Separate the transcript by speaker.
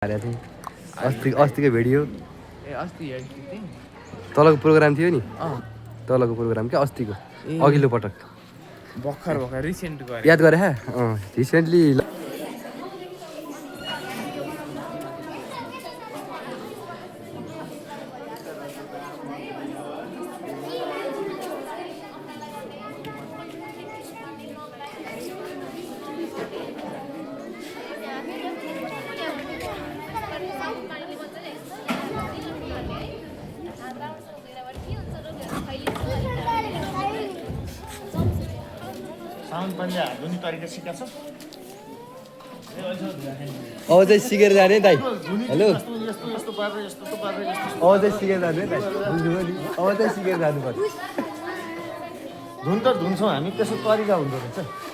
Speaker 1: अस्तिको भिडियो
Speaker 2: ए अस्ति
Speaker 1: तलको प्रोग्राम थियो नि तलको प्रोग्राम क्या अस्तिको अघिल्लो पटक
Speaker 2: भर्खर रिसेन्ट गरे
Speaker 1: याद गरे रिसेन्टली अब चाहिँ सिकेर जाने दाइ हेलो अब चाहिँ सिकेर जाने दाइ अब चाहिँ सिकेर जानुपर्छ
Speaker 3: धुन त धुन्छौँ हामी त्यसको तरिका हुँदो रहेछ